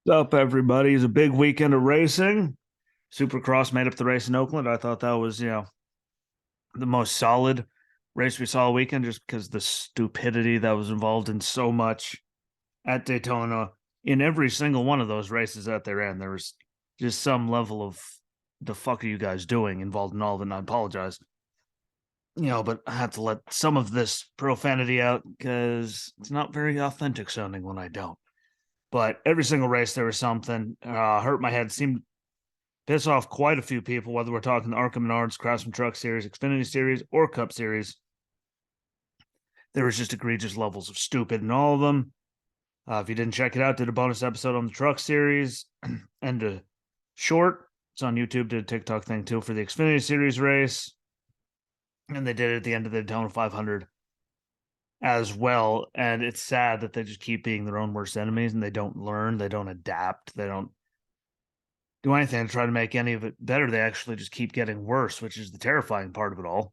What's up, everybody? It's a big weekend of racing. Supercross made up the race in Oakland. I thought that was, the most solid race we saw all weekend just because the stupidity that was involved in so much at Daytona. In every single one of those races at their end, there was just some level of the fuck are you guys doing involved in all of it. And I apologize, but I have to let some of this profanity out because it's not very authentic sounding when I don't. But every single race, there was something. Hurt my head. Seemed piss off quite a few people, whether we're talking the Arkham Menards, Craftsman Truck Series, Xfinity Series, or Cup Series. There was just egregious levels of stupid in all of them. If you didn't check it out, did a bonus episode on the Truck Series and a short. It's on YouTube. Did a TikTok thing too for the Xfinity Series race, and they did it at the end of the Daytona 500 as well. And it's sad that they just keep being their own worst enemies, and they don't learn, they don't adapt, they don't do anything to try to make any of it better. They actually just keep getting worse, which is the terrifying part of it all.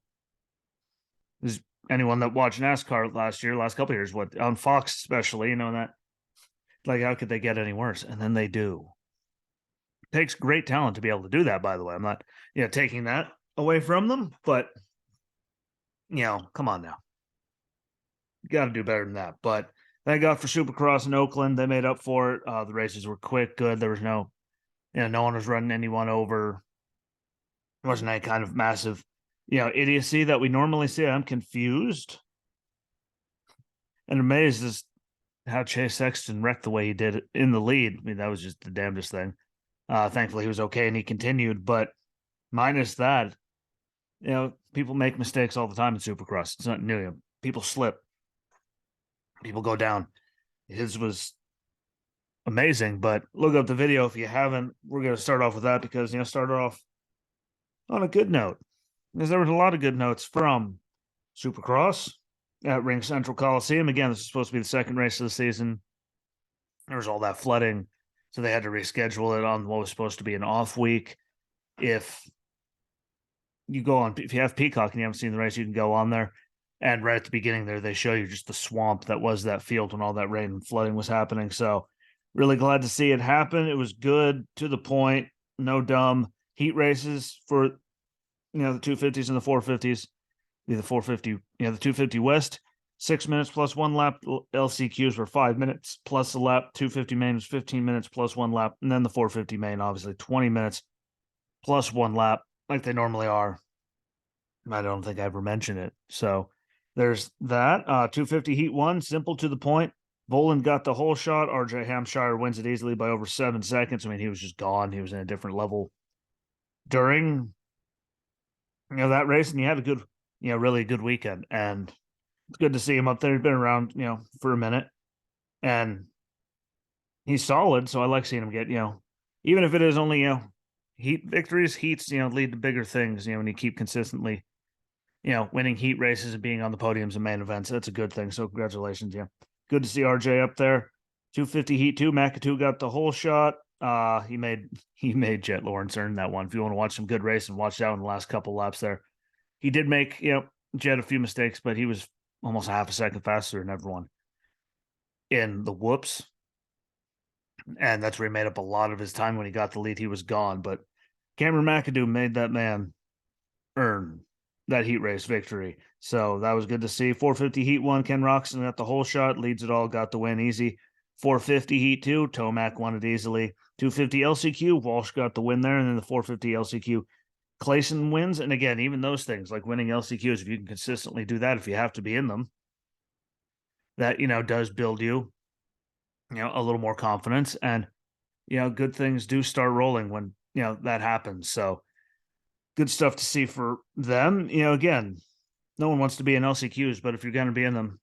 Is anyone that watched NASCAR last couple of years, what on Fox especially, that like how could they get any worse? And then they do. It takes great talent to be able to do that, by the way. I'm not, taking that away from them, but come on now. You got to do better than that. But thank God for Supercross in Oakland. They made up for it. The races were quick, good. There was no one was running anyone over. It wasn't any kind of massive, idiocy that we normally see. I'm confused and amazed as how Chase Sexton wrecked the way he did in the lead. I mean, that was just the damnedest thing. Thankfully, he was okay and he continued. But minus that, people make mistakes all the time in Supercross. It's not new. People slip, people go down. His was amazing, but look up the video if you haven't. We're going to start off with that because, start off on a good note, because there was a lot of good notes from Supercross at Ring Central Coliseum. Again, this is supposed to be the second race of the season. There was all that flooding, so they had to reschedule it on what was supposed to be an off week. If you have Peacock and you haven't seen the race, you can go on there. And right at the beginning there, they show you just the swamp that was that field when all that rain and flooding was happening. So really glad to see it happen. It was good, to the point, no dumb heat races for the 250s and the 450s. The 450, the 250 West, 6 minutes plus one lap. LCQs were 5 minutes plus a lap. 250 main was 15 minutes plus one lap. And then the 450 main, obviously 20 minutes plus one lap, like they normally are. I don't think I ever mentioned it. So there's that. 250 heat one, simple, to the point. Volan got the whole shot. RJ Hampshire wins it easily by over 7 seconds. I mean, he was just gone. He was in a different level during that race, and he had a good, really good weekend. And it's good to see him up there. He's been around, for a minute, and he's solid. So I like seeing him get, even if it is only, heat victories, heats, lead to bigger things, when you keep consistently, winning heat races and being on the podiums and main events. That's a good thing. So congratulations. Yeah. Good to see RJ up there. 250 heat two. McAdoo got the whole shot. He made Jet Lawrence earn that one. If you want to watch some good racing, watch that one the last couple laps there. He did make, Jet a few mistakes, but he was almost half a second faster than everyone in the whoops. And that's where he made up a lot of his time. When he got the lead, he was gone. But Cameron McAdoo made that man earn that heat race victory. So that was good to see. 450 heat one, Ken Roxon got the whole shot, leads it all, got the win easy. 450 heat two, Tomac won it easily. 250 LCQ, Walsh got the win there. And then the 450 LCQ, Clayson wins. And again, even those things like winning LCQs, if you can consistently do that, if you have to be in them, that, does build you, a little more confidence. And, good things do start rolling when, that happens. So good stuff to see for them. Again, no one wants to be in LCQs, but if you're going to be in them,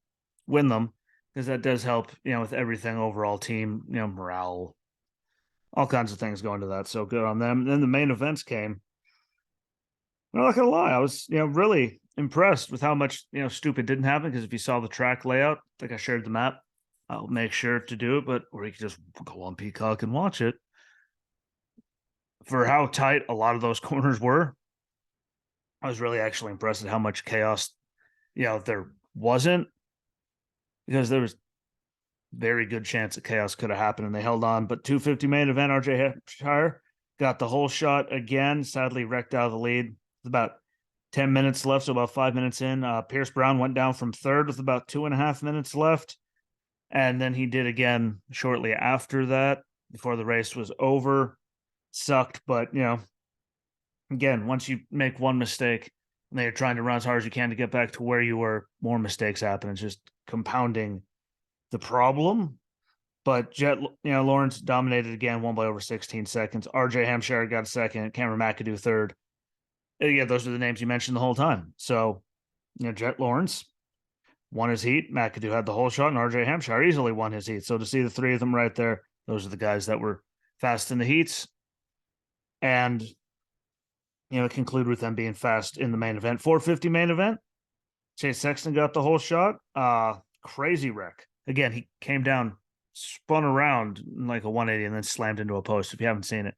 win them, because that does help, with everything overall team, morale, all kinds of things going to that. So good on them. And then the main events came. I'm not gonna lie, I was, really impressed with how much, stupid didn't happen. Because if you saw the track layout, like I shared the map, I'll make sure to do it, or you can just go on Peacock and watch it. For how tight a lot of those corners were, I was really actually impressed at how much chaos, there wasn't, because there was very good chance that chaos could have happened, and they held on. But 250 main event, RJ Hampshire got the whole shot again. Sadly, wrecked out of the lead. About 10 minutes left, so about 5 minutes in. Pierce Brown went down from third with about 2.5 minutes left. And then he did again shortly after that, before the race was over. Sucked, but, again, once you make one mistake and they're trying to run as hard as you can to get back to where you were, more mistakes happen. It's just compounding the problem. But Jet, Lawrence dominated again, won by over 16 seconds. RJ Hampshire got second, Cameron McAdoo third. Yeah, those are the names you mentioned the whole time. So, Jet Lawrence won his heat. McAdoo had the whole shot, and RJ Hampshire easily won his heat. So to see the three of them right there, those are the guys that were fast in the heats. And, conclude with them being fast in the main event. 450 main event. Chase Sexton got the whole shot. Crazy wreck. Again, he came down, spun around like a 180, and then slammed into a post. If you haven't seen it,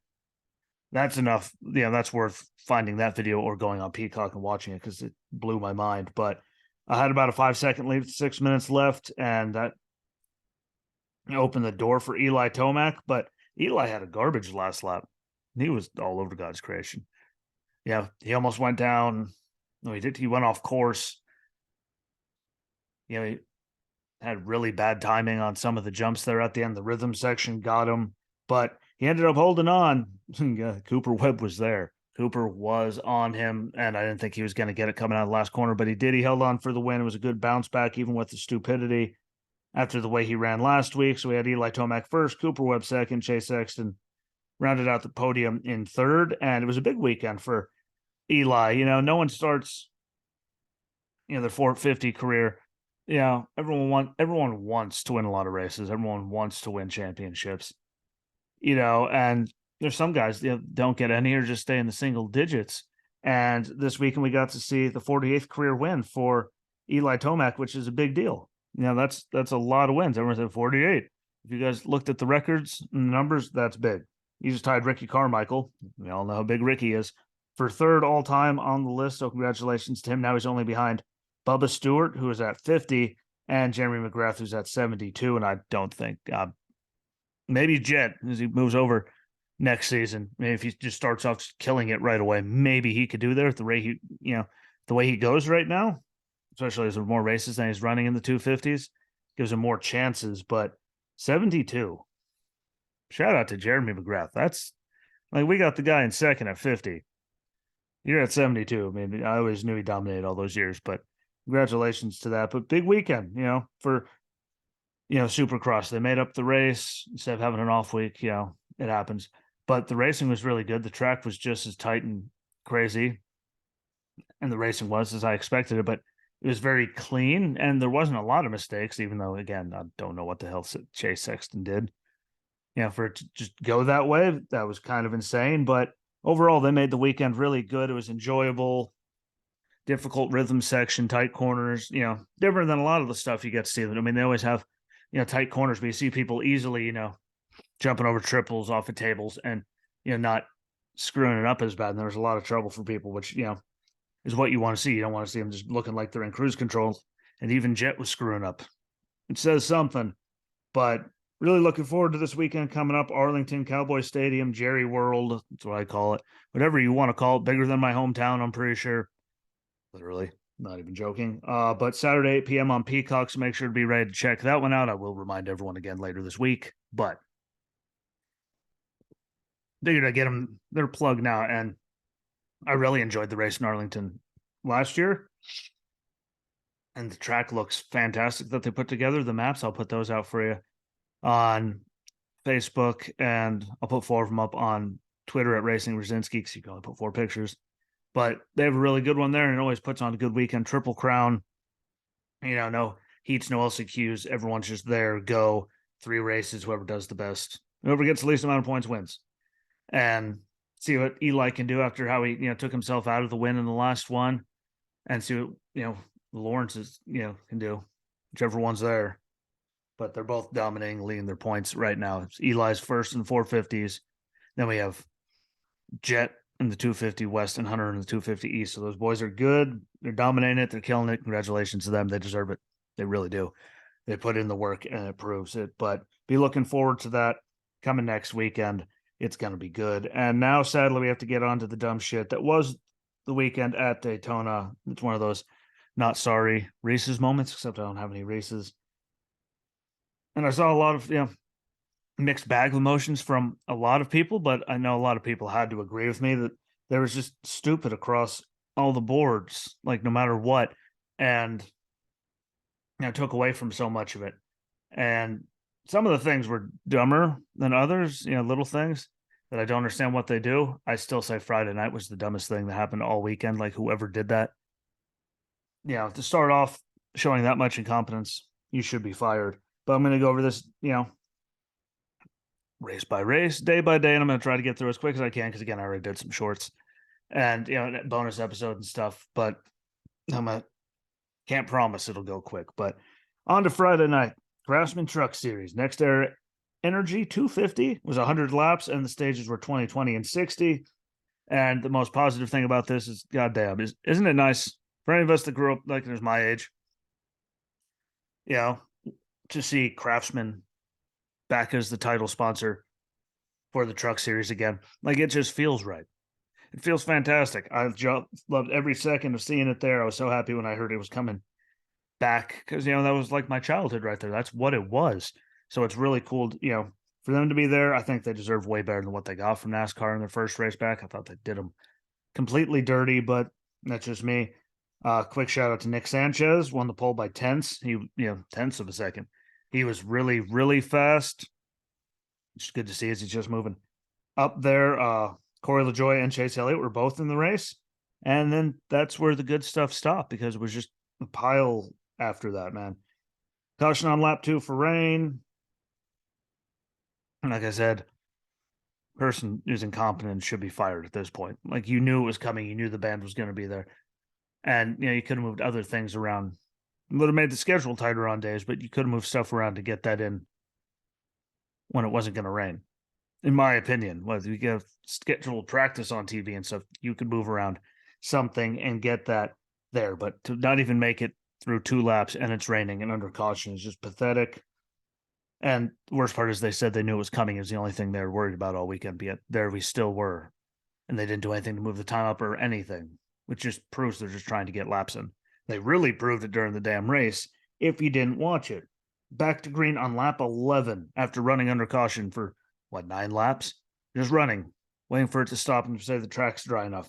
that's enough. That's worth finding that video or going on Peacock and watching it, because it blew my mind. But I had about a 5-second lead with 6 minutes left, and that opened the door for Eli Tomac. But Eli had a garbage last lap. He was all over God's creation. Yeah, he almost went down. No, he did. He went off course. He had really bad timing on some of the jumps there at the end. The rhythm section got him, but he ended up holding on. Cooper Webb was there. Cooper was on him, and I didn't think he was going to get it coming out of the last corner, but he did. He held on for the win. It was a good bounce back, even with the stupidity after the way he ran last week. So we had Eli Tomac first, Cooper Webb second, Chase Sexton rounded out the podium in third, and it was a big weekend for Eli. No one starts, their 450 career. Everyone wants to win a lot of races. Everyone wants to win championships. And there's some guys don't get any or just stay in the single digits. And this weekend we got to see the 48th career win for Eli Tomac, which is a big deal. That's a lot of wins. Everyone said 48. If you guys looked at the records and the numbers, that's big. He just tied Ricky Carmichael. We all know how big Ricky is for third all time on the list. So congratulations to him. Now he's only behind Bubba Stewart, who is at 50, and Jeremy McGrath, who's at 72. And I don't think maybe Jet, as he moves over next season, maybe if he just starts off just killing it right away, maybe he could do there. The way the way he goes right now, especially as there are more races than he's running in the 250s, gives him more chances. But 72. Shout out to Jeremy McGrath. That's like, we got the guy in second at 50. You're at 72. I mean, I always knew he dominated all those years, but congratulations to that. But big weekend, for Supercross. They made up the race instead of having an off week. It happens. But the racing was really good. The track was just as tight and crazy, and the racing was as I expected it. But it was very clean, and there wasn't a lot of mistakes. Even though, again, I don't know what the hell Chase Sexton did. For it to just go that way, that was kind of insane. But overall, they made the weekend really good. It was enjoyable. Difficult rhythm section, tight corners, different than a lot of the stuff you get to see. I mean, they always have, tight corners, but you see people easily, jumping over triples off of tables and, not screwing it up as bad. And there was a lot of trouble for people, which, is what you want to see. You don't want to see them just looking like they're in cruise control. And even Jet was screwing up. It says something, but really looking forward to this weekend coming up. Arlington, Cowboy Stadium, Jerry World. That's what I call it. Whatever you want to call it. Bigger than my hometown, I'm pretty sure. Literally, not even joking. But Saturday, 8 p.m. on Peacock, so make sure to be ready to check that one out. I will remind everyone again later this week. But figured I'd get them their plug now. And I really enjoyed the race in Arlington last year. And the track looks fantastic that they put together. The maps, I'll put those out for you on Facebook, and I'll put 4 of them up on Twitter at Racing Rosinski, because you can only put 4 pictures. But they have a really good one there, and it always puts on a good weekend. Triple Crown, no heats, no LCQs. Everyone's just there, go 3 races. Whoever does the best, whoever gets the least amount of points wins. And see what Eli can do after how he, took himself out of the win in the last one, and see what, Lawrence is, can do, whichever one's there. But they're both dominating, leading their points right now. It's Eli's first in 450s. Then we have Jet in the 250 West and Hunter in the 250 East. So those boys are good. They're dominating it. They're killing it. Congratulations to them. They deserve it. They really do. They put in the work and it proves it. But be looking forward to that coming next weekend. It's going to be good. And now, sadly, we have to get on to the dumb shit that was the weekend at Daytona. It's one of those not sorry Reese's moments, except I don't have any Reese's. And I saw a lot of, mixed bag of emotions from a lot of people, but I know a lot of people had to agree with me that there was just stupid across all the boards, like no matter what. And took away from so much of it. And some of the things were dumber than others, little things that I don't understand what they do. I still say Friday night was the dumbest thing that happened all weekend. Like whoever did that, to start off showing that much incompetence, you should be fired. But I'm going to go over this, race by race, day by day, and I'm going to try to get through as quick as I can because, again, I already did some shorts and, bonus episode and stuff. But can't promise it'll go quick. But on to Friday night, Craftsman Truck Series. Next Era Energy 250 was 100 laps, and the stages were 20, 20, and 60. And the most positive thing about this is, goddamn, isn't it nice for any of us that grew up like there's my age, to see Craftsman back as the title sponsor for the Truck Series again. Like, it just feels right. It feels fantastic. I loved every second of seeing it there. I was so happy when I heard it was coming back because, that was like my childhood right there. That's what it was. So it's really cool, for them to be there. I think they deserve way better than what they got from NASCAR in their first race back. I thought they did them completely dirty, but that's just me. Quick shout out to Nick Sanchez, won the pole by tenths. He, tenths of a second. He was really, really fast. It's good to see as he's just moving up there. Corey LaJoie and Chase Elliott were both in the race. And then that's where the good stuff stopped because it was just a pile after that, man. Caution on lap 2 for rain. And like I said, person who's incompetent should be fired at this point. Like, you knew it was coming. You knew the band was going to be there. And, you could have moved other things around. It would have made the schedule tighter on days, but you could have moved stuff around to get that in when it wasn't going to rain. In my opinion, whether you get scheduled practice on TV and stuff, you could move around something and get that there. But to not even make it through 2 laps and it's raining and under caution is just pathetic. And the worst part is they said they knew it was coming. It was the only thing they were worried about all weekend. But yet there we still were. And they didn't do anything to move the time up or anything, which just proves they're just trying to get laps in. They really proved it during the damn race if you didn't watch it. Back to green on lap 11 after running under caution for 9 laps? Just running, waiting for it to stop and say the track's dry enough.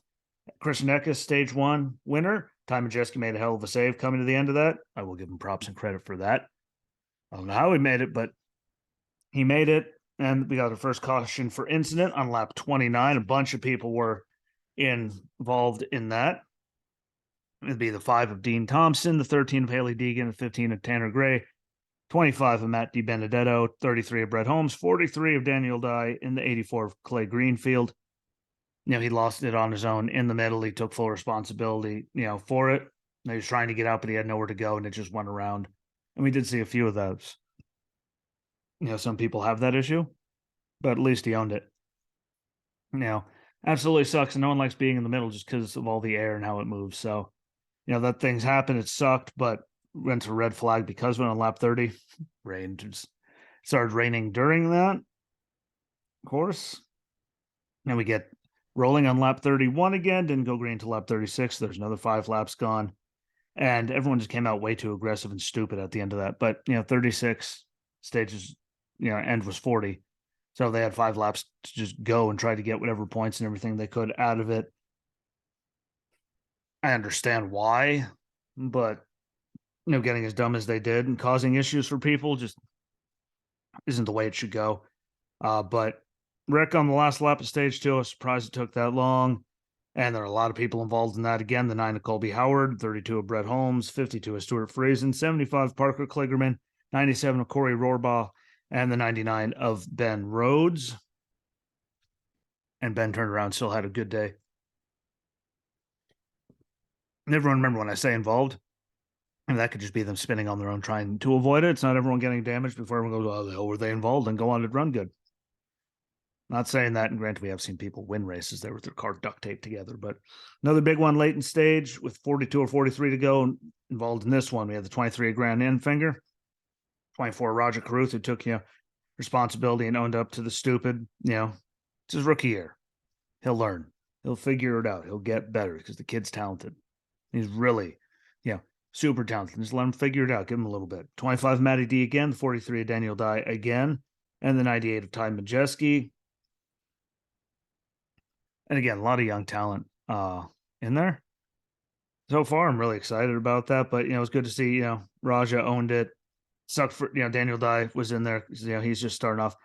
Christian Eckes, stage 1 winner. Ty Majeski made a hell of a save coming to the end of that. I will give him props and credit for that. I don't know how he made it, but he made it. And we got the first caution for incident on lap 29. A bunch of people were involved in that. It'd be the 5 of Dean Thompson, the 13 of Haley Deegan, the 15 of Tanner Gray, 25 of Matt DiBenedetto, 33 of Brett Holmes, 43 of Daniel Dye, in the 84 of Clay Greenfield. He lost it on his own in the middle. He took full responsibility, for it. He was trying to get out, but he had nowhere to go, and it just went around. And we did see a few of those. Some people have that issue, but at least he owned it. Absolutely sucks, and no one likes being in the middle just because of all the air and how it moves. So, that things happen. It sucked, but went to red flag because when on lap 30, rain just started raining during that, of course. Then we get rolling on lap 31 again, didn't go green to lap 36. There's another 5 laps gone. And everyone just came out way too aggressive and stupid at the end of that. But, 36 stages, end was 40. So they had 5 laps to just go and try to get whatever points and everything they could out of it. I understand why, but, getting as dumb as they did and causing issues for people just isn't the way it should go. But wreck on the last lap of stage 2, I was surprised it took that long. And there are a lot of people involved in that. Again, the 9 of Colby Howard, 32 of Brett Holmes, 52 of Stuart Friesen, 75 of Parker Kligerman, 97 of Corey Rohrbaugh, and the 99 of Ben Rhodes. And Ben turned around, still had a good day. And everyone remember when I say involved, and that could just be them spinning on their own trying to avoid it. It's not everyone getting damaged before everyone goes, oh, the hell were they involved, and go on to run good. Not saying that, and granted, we have seen people win races there with their car duct taped together, but another big one late in stage with 42 or 43 to go involved in this one. We had the 23 of Grand Enfinger. 24, Roger Carruth, who took, responsibility and owned up to the stupid, it's his rookie year. He'll learn. He'll figure it out. He'll get better because the kid's talented. He's really, super talented. Just let him figure it out. Give him a little bit. 25, Matty D again. The 43 of Daniel Dye again. And the 98 of Ty Majeski. And again, a lot of young talent in there. So far, I'm really excited about that. But, it's good to see, Raja owned it. Sucked for, Daniel Dye was in there. He's just starting off,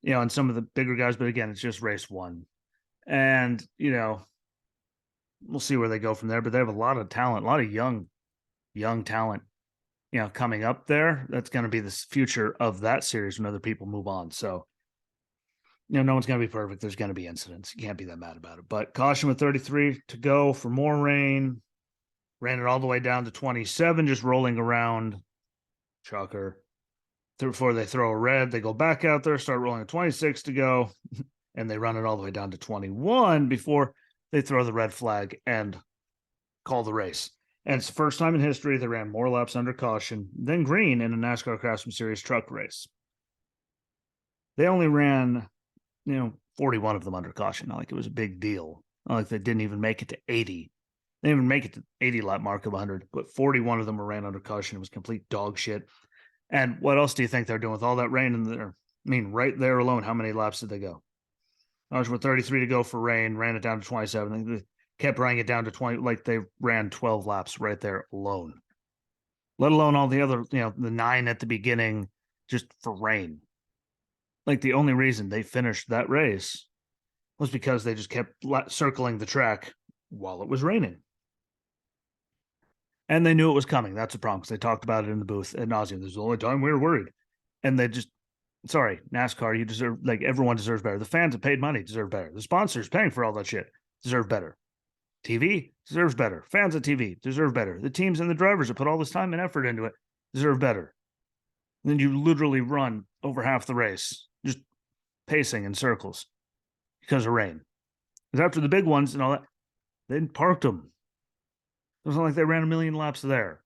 and some of the bigger guys. But again, it's just race one. And, we'll see where they go from there. But they have a lot of talent, a lot of young talent, coming up there. That's going to be the future of that series when other people move on. So, no one's going to be perfect. There's going to be incidents. You can't be that mad about it. But caution with 33 to go for more rain. Ran it all the way down to 27, just rolling around. Shocker. Before they throw a red, they go back out there, start rolling at 26 to go, and they run it all the way down to 21 before they throw the red flag and call the race. And it's the first time in history they ran more laps under caution than green in a NASCAR Craftsman Series truck race. They only ran, 41 of them under caution. Not like it was a big deal. Not like they didn't even make it to 80. They didn't even make it to 80 lap mark of 100, but 41 of them were ran under caution. It was complete dog shit. And what else do you think they're doing with all that rain in there? I mean, right there alone, how many laps did they go? I was with 33 to go for rain, ran it down to 27. They kept running it down to 20, like they ran 12 laps right there alone. Let alone all the other, the 9 at the beginning just for rain. Like the only reason they finished that race was because they just kept circling the track while it was raining. And they knew it was coming. That's the problem, because they talked about it in the booth ad nauseum. This is the only time we were worried. And they just, sorry, NASCAR, you deserve, like, everyone deserves better. The fans that paid money deserve better. The sponsors paying for all that shit deserve better. TV deserves better. Fans of TV deserve better. The teams and the drivers that put all this time and effort into it deserve better. And then you literally run over half the race, just pacing in circles because of rain. Because after the big ones and all that, they parked them. It wasn't like they ran a million laps there.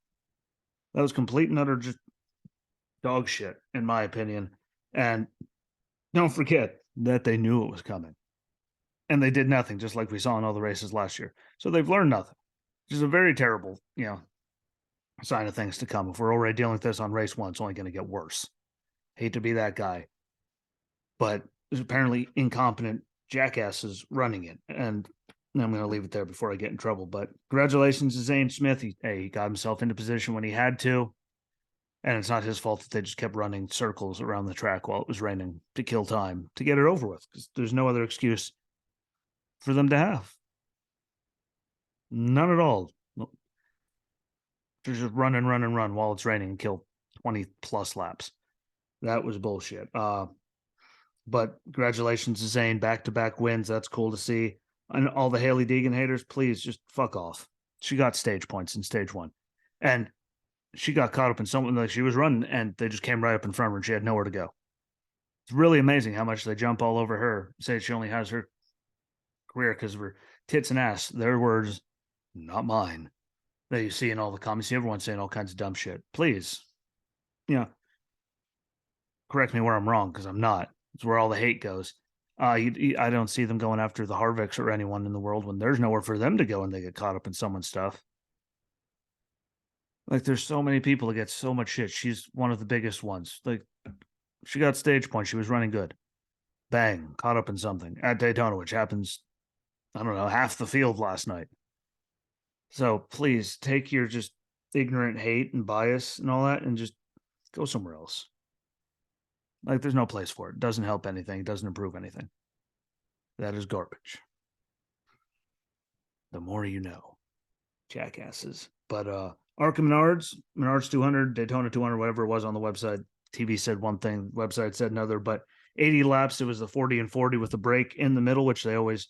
That was complete and utter just dog shit, in my opinion. And don't forget that they knew it was coming. And they did nothing, just like we saw in all the races last year. So they've learned nothing, which is a very terrible, sign of things to come. If we're already dealing with this on race one, it's only going to get worse. Hate to be that guy. But there's apparently incompetent jackasses running it. And I'm going to leave it there before I get in trouble. But congratulations to Zane Smith. He got himself into position when he had to. And it's not his fault that they just kept running circles around the track while it was raining to kill time, to get it over with, because there's no other excuse for them to have. None at all. They're just run while it's raining and kill 20 plus laps. That was bullshit. But congratulations to Zane, back-to-back wins. That's cool to see. And all the Haley Deegan haters, please just fuck off. She got stage points in stage one. And she got caught up in something like she was running, and they just came right up in front of her, and she had nowhere to go. It's really amazing how much they jump all over her, say she only has her career because of her tits and ass. Their words, not mine. That you see in all the comments. Everyone's saying all kinds of dumb shit. Please, correct me where I'm wrong, because I'm not. It's where all the hate goes. I don't see them going after the Harvicks or anyone in the world when there's nowhere for them to go and they get caught up in someone's stuff. Like, there's so many people that get so much shit. She's one of the biggest ones. Like, she got stage points. She was running good. Bang, caught up in something at Daytona, which happens, I don't know, half the field last night. So please take your just ignorant hate and bias and all that and just go somewhere else. Like, there's no place for it. It doesn't help anything. It doesn't improve anything. That is garbage. The more you know. Jackasses. But Arca Menards 200, Daytona 200, whatever it was on the website. TV said one thing, website said another, but 80 laps, it was the 40 and 40 with the break in the middle, which they always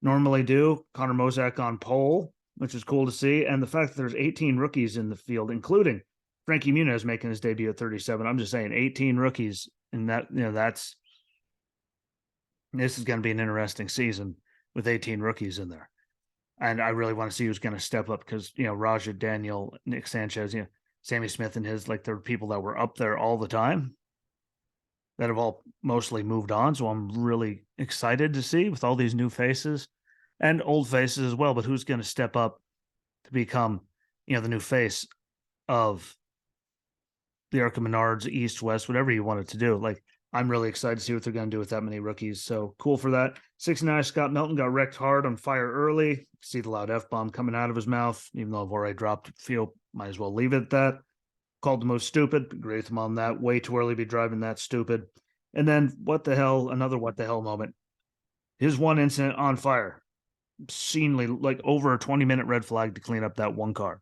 normally do. Connor Mozak on pole, which is cool to see. And the fact that there's 18 rookies in the field, including Frankie Muniz making his debut at 37. I'm just saying 18 rookies, and that, this is going to be an interesting season with 18 rookies in there. And I really want to see who's going to step up because, Raja, Daniel, Nick Sanchez, Sammy Smith and his, like, there were people that were up there all the time that have all mostly moved on. So I'm really excited to see with all these new faces and old faces as well. But who's going to step up to become, the new face of the Arca Menards, East, West, whatever you want it to do. Like, I'm really excited to see what they're going to do with that many rookies. So cool for that. 69 Scott Melton got wrecked hard on fire early. See the loud F bomb coming out of his mouth, even though I've already dropped field. Might as well leave it at that. Called the most stupid. Agree with him on that. Way too early to be driving that stupid. And then what the hell? Another what the hell moment. His one incident on fire. Obscenely, like over a 20-minute red flag to clean up that one car.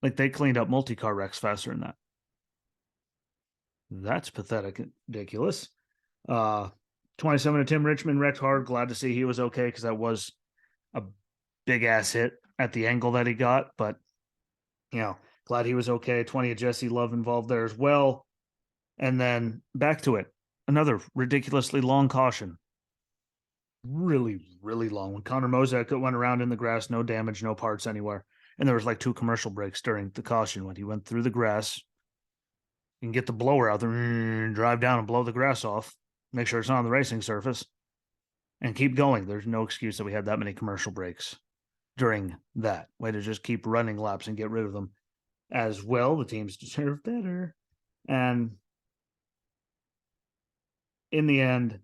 Like they cleaned up multi-car wrecks faster than that. That's pathetic, ridiculous. 27 to Tim Richmond wrecked hard. Glad to see he was okay because that was a big ass hit at the angle that he got. But glad he was okay. 20 of Jesse Love involved there as well. And then back to it. Another ridiculously long caution. Really, really long. When Connor Mozek went around in the grass, no damage, no parts anywhere. And there was like 2 commercial breaks during the caution when he went through the grass. You can get the blower out there, drive down and blow the grass off. Make sure it's not on the racing surface. And keep going. There's no excuse that we had that many commercial breaks during that. Way to just keep running laps and get rid of them as well. The teams deserve better. And in the end,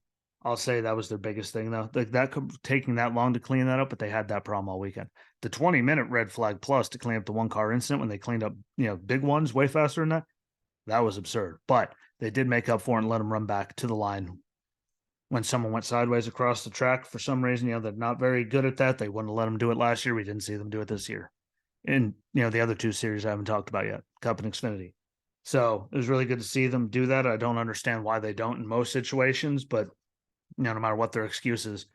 I'll say that was their biggest thing, though. Like that taking that long to clean that up, but they had that problem all weekend. The 20-minute red flag plus to clean up the one car incident when they cleaned up, big ones way faster than that. That was absurd. But they did make up for it and let them run back to the line when someone went sideways across the track for some reason. They're not very good at that. They wouldn't have let them do it last year. We didn't see them do it this year. And, the other 2 series I haven't talked about yet, Cup and Xfinity. So it was really good to see them do that. I don't understand why they don't in most situations, but no matter what their excuses,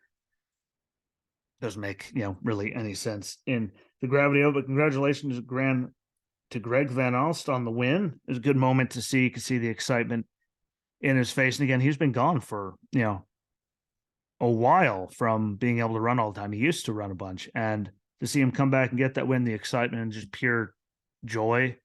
doesn't make really any sense in the gravity of it. But congratulations to Greg Van Alst on the win. It was a good moment to see. You could see the excitement in his face. And again, he's been gone for a while from being able to run all the time. He used to run a bunch, and to see him come back and get that win, the excitement and just pure joy,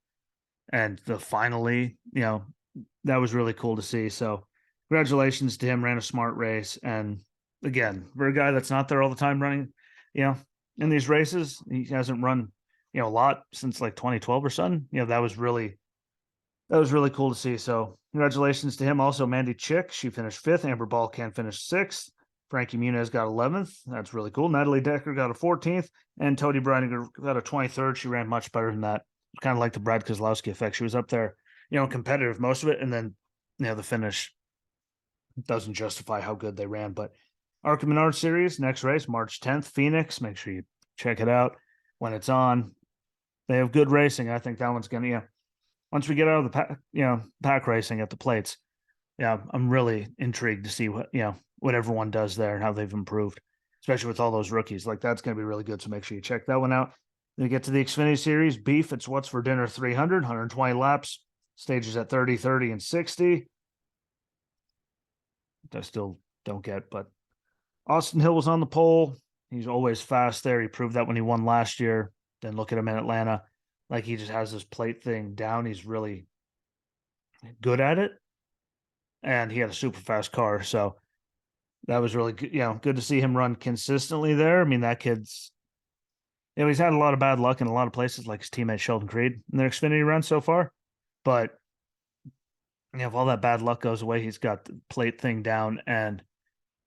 and the finally, that was really cool to see. So congratulations to him. Ran a smart race. And again, for a guy that's not there all the time running, in these races, he hasn't run, a lot since like 2012 or something. That was really cool to see. So congratulations to him. Also, Mandy Chick, she finished 5th. Amber Balkan finished 6th. Frankie Muniz got 11th. That's really cool. Natalie Decker got a 14th. And Tody Breininger got a 23rd. She ran much better than that. Kind of like the Brad Keselowski effect. She was up there, competitive most of it. And then, the finish doesn't justify how good they ran. But Arca Menard Series, next race, March 10th, Phoenix. Make sure you check it out when it's on. They have good racing. I think that one's going to, once we get out of the pack, pack racing at the plates, I'm really intrigued to see what everyone does there and how they've improved, especially with all those rookies. Like, that's going to be really good. So make sure you check that one out. Then we get to the Xfinity Series. Beef, it's What's for Dinner 300, 120 laps, stages at 30, 30, and 60. I still don't get, but Austin Hill was on the pole. He's always fast there. He proved that when he won last year. Then look at him in Atlanta. Like, he just has this plate thing down. He's really good at it. And he had a super fast car. So that was really good. Good to see him run consistently there. I mean, that kid's, he's had a lot of bad luck in a lot of places, like his teammate Sheldon Creed in their Xfinity run so far. But if all that bad luck goes away, he's got the plate thing down, and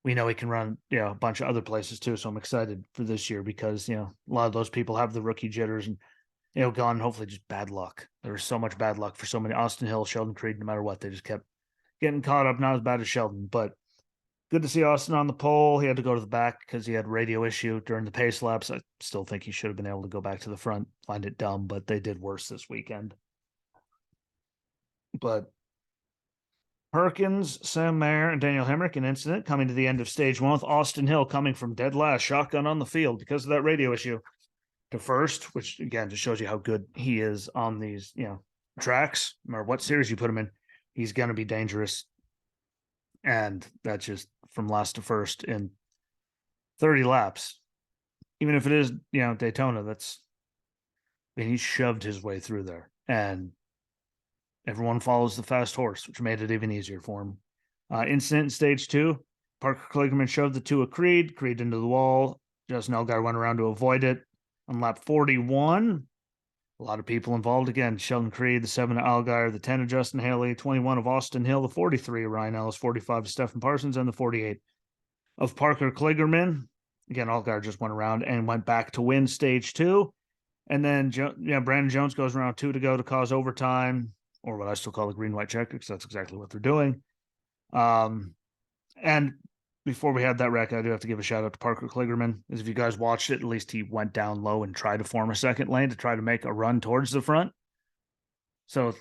we know he can run, a bunch of other places too. So I'm excited for this year because, a lot of those people have the rookie jitters and, gone, hopefully just bad luck. There was so much bad luck for so many. Austin Hill, Sheldon Creed, no matter what, they just kept getting caught up. Not as bad as Sheldon, but good to see Austin on the pole. He had to go to the back because he had radio issue during the pace laps. I still think he should have been able to go back to the front. Find it dumb, but they did worse this weekend. But Perkins, Sam Mayer, and Daniel Hemrick, an incident coming to the end of stage 1 with Austin Hill coming from dead last, shotgun on the field because of that radio issue, to first, which again just shows you how good he is on these, tracks, or what series you put him in. He's going to be dangerous. And that's just from last to first in 30 laps. Even if it is, Daytona, that's And he shoved his way through there. And everyone follows the fast horse, which made it even easier for him. Incident in stage 2, Parker Kligerman shoved the 2 of Creed into the wall. Justin Allgaier went around to avoid it. On lap 41, a lot of people involved again. Sheldon Creed, the 7 of Allgaier, the 10 of Justin Haley, 21 of Austin Hill, the 43 of Ryan Ellis, 45 of Stephen Parsons, and the 48 of Parker Kligerman. Again, Allgaier just went around and went back to win stage 2. And then Brandon Jones goes around 2 to go to cause overtime, or what I still call the green-white checker, because that's exactly what they're doing. And before we had that wreck, I do have to give a shout out to Parker Kligerman. As if you guys watched it, at least he went down low and tried to form a second lane to try to make a run towards the front. So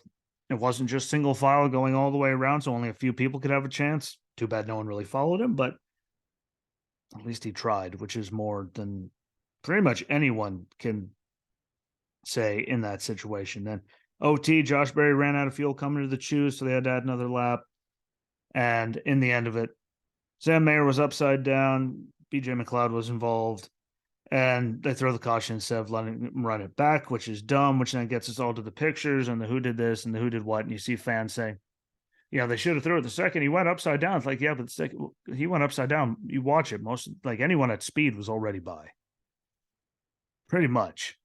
it wasn't just single file going all the way around, so only a few people could have a chance. Too bad no one really followed him, but at least he tried, which is more than pretty much anyone can say in that situation. Then OT, Josh Berry ran out of fuel coming to the choose, so they had to add another lap. And in the end of it, Sam Mayer was upside down. BJ McLeod was involved. And they throw the caution instead of letting him run it back, which is dumb, which then gets us all to the pictures and the who did this and the who did what. And you see fans saying, they should have thrown it the second. He went upside down. It's like, yeah, but the second he went upside down. You watch it. Most, like anyone at speed was already by. Pretty much.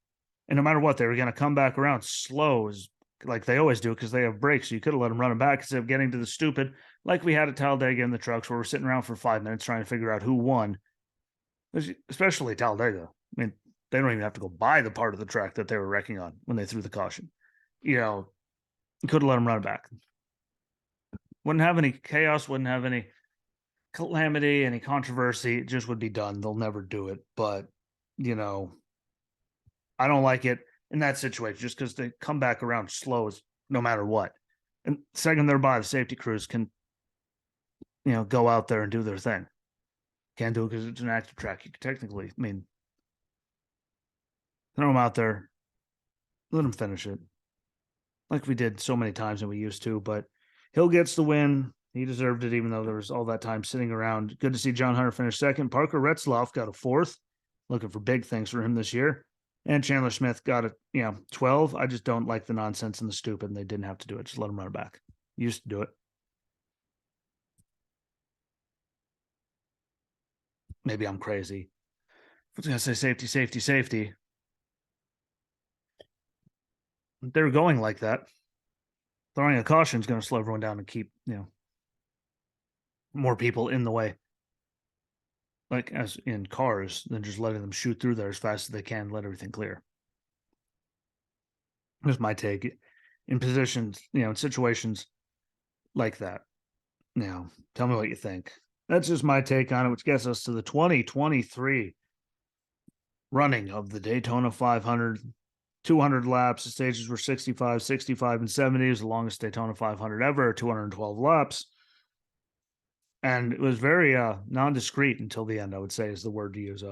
And no matter what, they were going to come back around slow as like they always do because they have brakes. So you could have let them run them back instead of getting to the stupid, like we had at Talladega in the trucks where we're sitting around for 5 minutes trying to figure out who won. Especially Talladega. I mean, they don't even have to go by the part of the track that they were wrecking on when they threw the caution. You could have let them run it back. Wouldn't have any chaos, wouldn't have any calamity, any controversy. It just would be done. They'll never do it. But, I don't like it in that situation just because they come back around slow as no matter what. And second they're by, the safety crews can, go out there and do their thing. Can't do it because it's an active track. You can technically, throw them out there, let them finish it. Like we did so many times and we used to, but Hill gets the win. He deserved it, even though there was all that time sitting around. Good to see John Hunter finish second. Parker Retzloff got a 4th. Looking for big things for him this year. And Chandler Smith got a 12. I just don't like the nonsense and the stupid, and they didn't have to do it. Just let them run it back. Used to do it. Maybe I'm crazy. I was going to say safety. They're going like that. Throwing a caution is going to slow everyone down and keep, more people in the way. Like as in cars, than just letting them shoot through there as fast as they can, let everything clear. That's my take. In positions, in situations like that. Now, tell me what you think. That's just my take on it, which gets us to the 2023 running of the Daytona 500. 200 laps. The stages were 65, 65, and 70. It was the longest Daytona 500 ever, 212 laps. And it was very non-discreet until the end, I would say, is the word to use.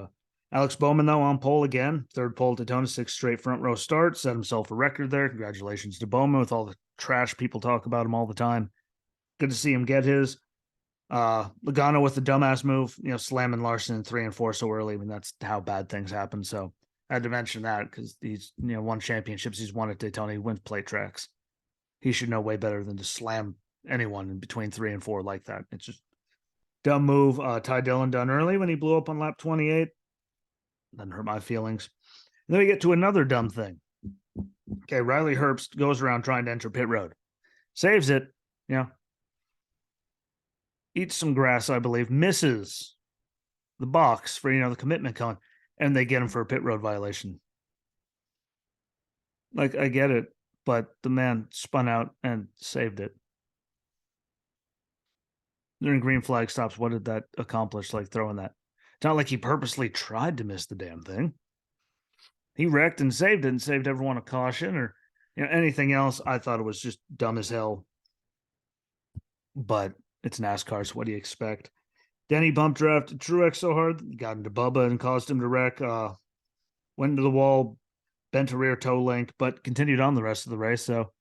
Alex Bowman, though, on pole again. 3rd pole at Daytona, 6 straight front row starts. Set himself a record there. Congratulations to Bowman with all the trash people talk about him all the time. Good to see him get his. Logano with the dumbass move, slamming Larson in 3 and 4 so early. I mean, that's how bad things happen. So I had to mention that because he's, won championships. He's won at Daytona. He wins plate tracks. He should know way better than to slam anyone in between 3 and 4 like that. It's just dumb move. Ty Dillon done early when he blew up on lap 28. Doesn't hurt my feelings. And then we get to another dumb thing. Okay, Riley Herbst goes around trying to enter pit road. Saves it, eats some grass, I believe, misses the box for, the commitment cone, and they get him for a pit road violation. Like, I get it, but the man spun out and saved it. During green flag stops, what did that accomplish, like throwing that? It's not like he purposely tried to miss the damn thing. He wrecked and saved it and saved everyone a caution or anything else. I thought it was just dumb as hell. But it's NASCAR, so what do you expect? Denny bump drafted Truex so hard, got into Bubba and caused him to wreck. Went into the wall, bent a rear toe link, but continued on the rest of the race. So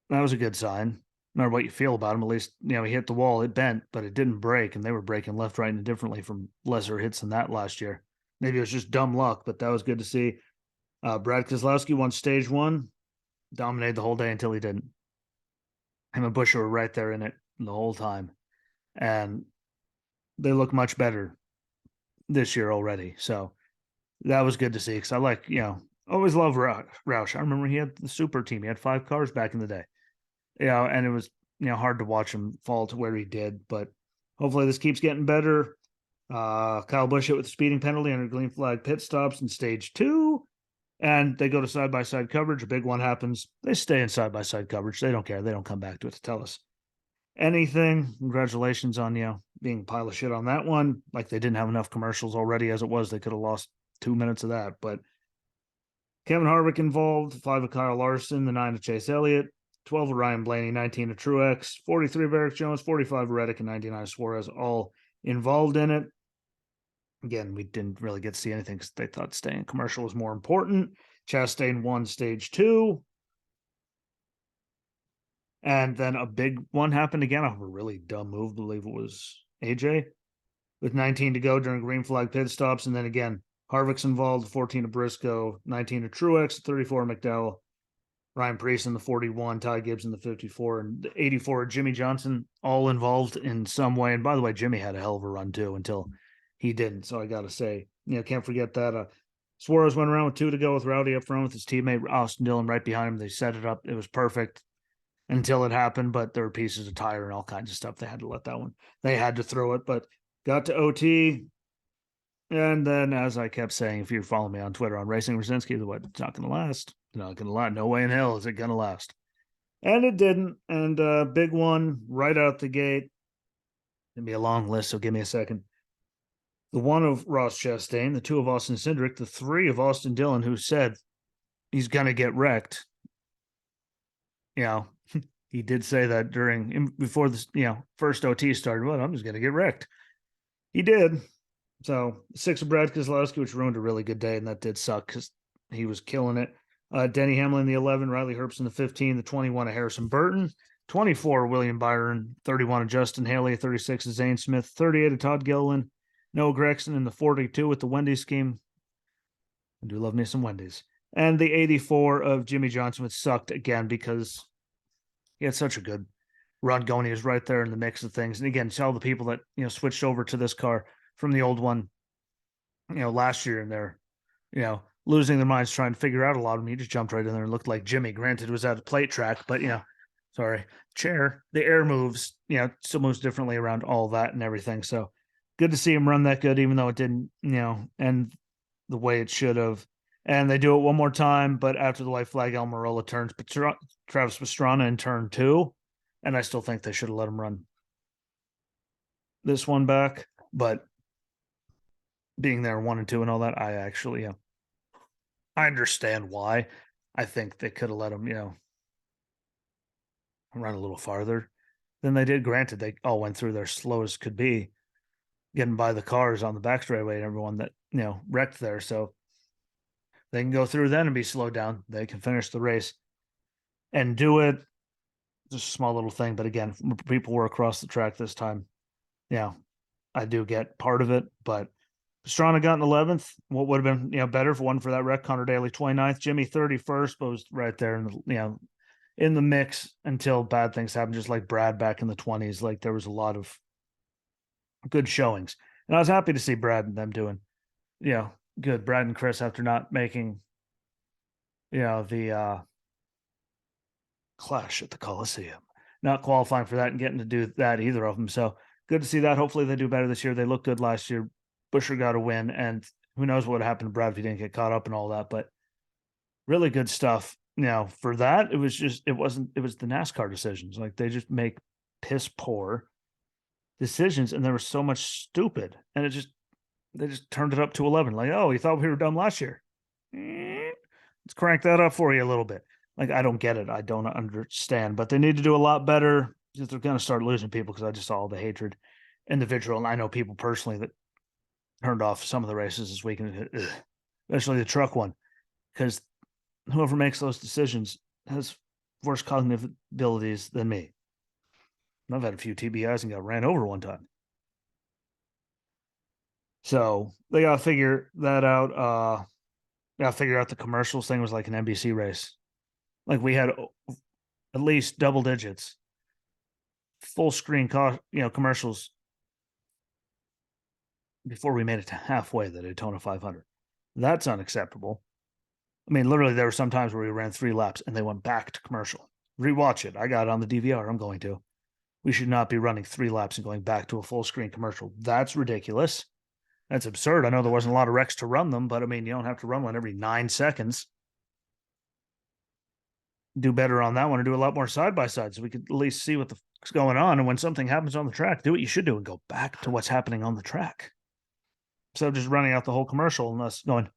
that was a good sign. No matter what you feel about him, at least, he hit the wall, it bent, but it didn't break, and they were breaking left, right, and differently from lesser hits than that last year. Maybe it was just dumb luck, but that was good to see. Brad Keselowski won stage one, dominated the whole day until he didn't. Him and Buescher were right there in it the whole time. And they look much better this year already. So that was good to see because I like, always love Roush. I remember he had the super team. He had 5 cars back in the day. And it was, hard to watch him fall to where he did. But hopefully this keeps getting better. Kyle Busch hit with a speeding penalty under green flag pit stops in stage 2. And they go to side by side coverage. A big one happens. They stay in side by side coverage. They don't care. They don't come back to it to tell us anything. Congratulations on, being a pile of shit on that one. Like they didn't have enough commercials already as it was. They could have lost 2 minutes of that. But Kevin Harvick involved, 5 of Kyle Larson, the 9 of Chase Elliott, 12 of Ryan Blaney, 19 of Truex, 43 of Eric Jones, 45 of Reddick, and 99 of Suarez, all involved in it. Again, we didn't really get to see anything because they thought staying commercial was more important. Chastain won stage 2. And then a big one happened again. I have a really dumb move. I believe it was AJ with 19 to go during green flag pit stops. And then again, Harvick's involved, 14 to Briscoe, 19 to Truex, 34 McDowell, Ryan Preece in the 41, Ty Gibbs in the 54, and the 84 Jimmy Johnson, all involved in some way. And by the way, Jimmy had a hell of a run too until he didn't. So I got to say, can't forget that. Suarez went around with 2 to go with Rowdy up front with his teammate Austin Dillon right behind him. They set it up. It was perfect until it happened, but there were pieces of tire and all kinds of stuff. They had to let that one. They had to throw it, but got to OT. And then, as I kept saying, if you follow me on Twitter on Racing Rosinski, it's not going to last. It's not going to last. No way in hell is it going to last. And it didn't. And big one right out the gate. It'll be a long list, so give me a second. The 1 of Ross Chastain, the 2 of Austin Cindric, the 3 of Austin Dillon, who said he's going to get wrecked. He did say that before the first OT started. Well, I'm just going to get wrecked. He did. So 6 of Brad Keselowski, which ruined a really good day, and that did suck because he was killing it. Denny Hamlin, the 11, Riley Herbst in the 15, the 21 of Harrison Burton, 24 of William Byron, 31 of Justin Haley, 36 of Zane Smith, 38 of Todd Gilliland, Noah Gragson in the 42 with the Wendy's scheme. I do love me some Wendy's. And the 84 of Jimmy Johnson, which sucked again because he had such a good run going. He was right there in the mix of things. And again, tell the people that, switched over to this car from the old one, last year, and they're, losing their minds trying to figure out a lot of them. He just jumped right in there and looked like Jimmy. Granted, it was at a plate track, but, chair, the air moves, still moves differently around all that and everything. So good to see him run that good, even though it didn't, end the way it should have. And they do it one more time, but after the white flag, Almirola turns Travis Pastrana in turn 2. And I still think they should have let him run this one back. But being there 1 and 2 and all that, I actually, I understand why. I think they could have let him, run a little farther than they did. Granted, they all went through there slow as could be, getting by the cars on the back straightaway and everyone that, wrecked there. So they can go through then and be slowed down. They can finish the race and do it. Just a small little thing. But again, people were across the track this time. I do get part of it, but Pastrana got in 11th. What would have been, better for one for that wreck. Connor Daly 29th, Jimmy 31st, but was right there in the, in the mix until bad things happened, just like Brad back in the 20s. Like there was a lot of good showings. And I was happy to see Brad and them doing, good. Brad and Chris after not making, the Clash at the Coliseum, not qualifying for that and getting to do that, either of them. So good to see that. Hopefully they do better this year. They looked good last year. Buescher got a win, and who knows what would happen to Brad if he didn't get caught up and all that, but really good stuff. For that, it was the NASCAR decisions. Like they just make piss poor decisions, and there was so much stupid, and they just turned it up to 11. Like, oh, you thought we were done last year? Let's crank that up for you a little bit. Like, I don't get it. I don't understand, but they need to do a lot better because they're going to start losing people because I just saw all the hatred in the vitriol. And I know people personally that turned off some of the races this weekend, especially the truck one, because whoever makes those decisions has worse cognitive abilities than me. I've had a few TBIs and got ran over one time. So they got to figure that out. I figured out the commercials thing was like an NBC race. Like we had at least double digits, full screen, commercials before we made it to halfway the Daytona 500. That's unacceptable. I mean, literally, there were some times where we ran 3 laps and they went back to commercial. Rewatch it. I got it on the DVR. I'm going to. We should not be running 3 laps and going back to a full screen commercial. That's ridiculous. That's absurd. I know there wasn't a lot of wrecks to run them, but I mean, you don't have to run one every 9 seconds. Do better on that one, or do a lot more side by side so we could at least see what the fuck's going on. And when something happens on the track, do what you should do and go back to what's happening on the track. So just running out the whole commercial and us going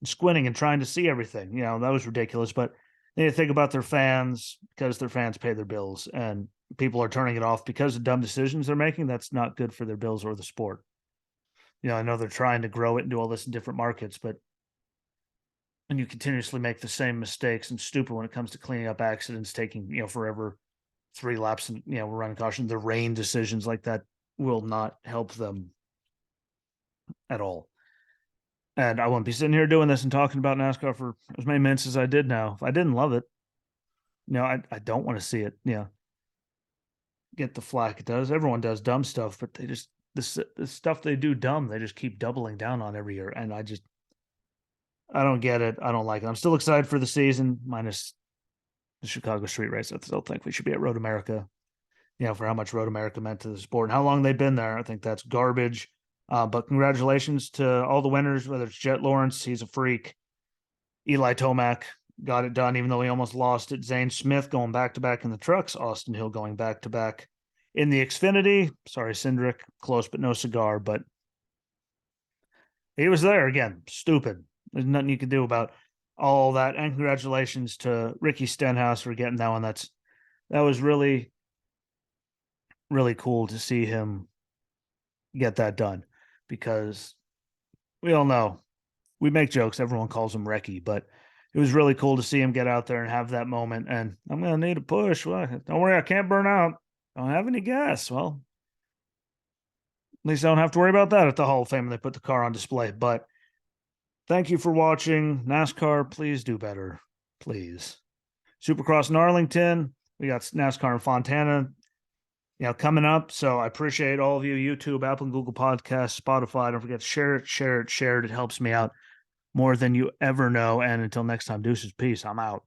squinting and trying to see everything. That was ridiculous. But they need to think about their fans, because their fans pay their bills, and people are turning it off because of dumb decisions they're making. That's not good for their bills or the sport. I know they're trying to grow it and do all this in different markets, but when you continuously make the same mistakes and stupid when it comes to cleaning up accidents, taking, forever, 3 laps, and, we're running caution, the rain decisions like that will not help them at all. And I wouldn't be sitting here doing this and talking about NASCAR for as many minutes as I did now if I didn't love it. I don't want to see it, get the flack it does. Everyone does dumb stuff, but they just, the stuff they do dumb, they just keep doubling down on every year. And I don't get it. I don't like it. I'm still excited for the season, minus the Chicago street race. I still think we should be at Road America, for how much Road America meant to the sport and how long they've been there. I think that's garbage. But congratulations to all the winners, whether it's Jet Lawrence, he's a freak. Eli Tomac got it done, even though he almost lost it. Zane Smith going back-to-back in the trucks. Austin Hill going back-to-back in the Xfinity. Sorry, Cindric, close but no cigar. But he was there again. Stupid. There's nothing you can do about all that. And congratulations to Ricky Stenhouse for getting that one. That was really, really cool to see him get that done, because we all know we make jokes. Everyone calls him Recky, but it was really cool to see him get out there and have that moment. And I'm going to need a push. Well, don't worry, I can't burn out. I don't have any gas. Well, at least I don't have to worry about that at the Hall of Fame when they put the car on display. But thank you for watching. NASCAR, please do better. Please. Supercross in Arlington. We got NASCAR in Fontana, coming up. So I appreciate all of you, YouTube, Apple and Google Podcasts, Spotify. Don't forget to share it. It helps me out more than you ever know. And until next time, deuces, peace. I'm out.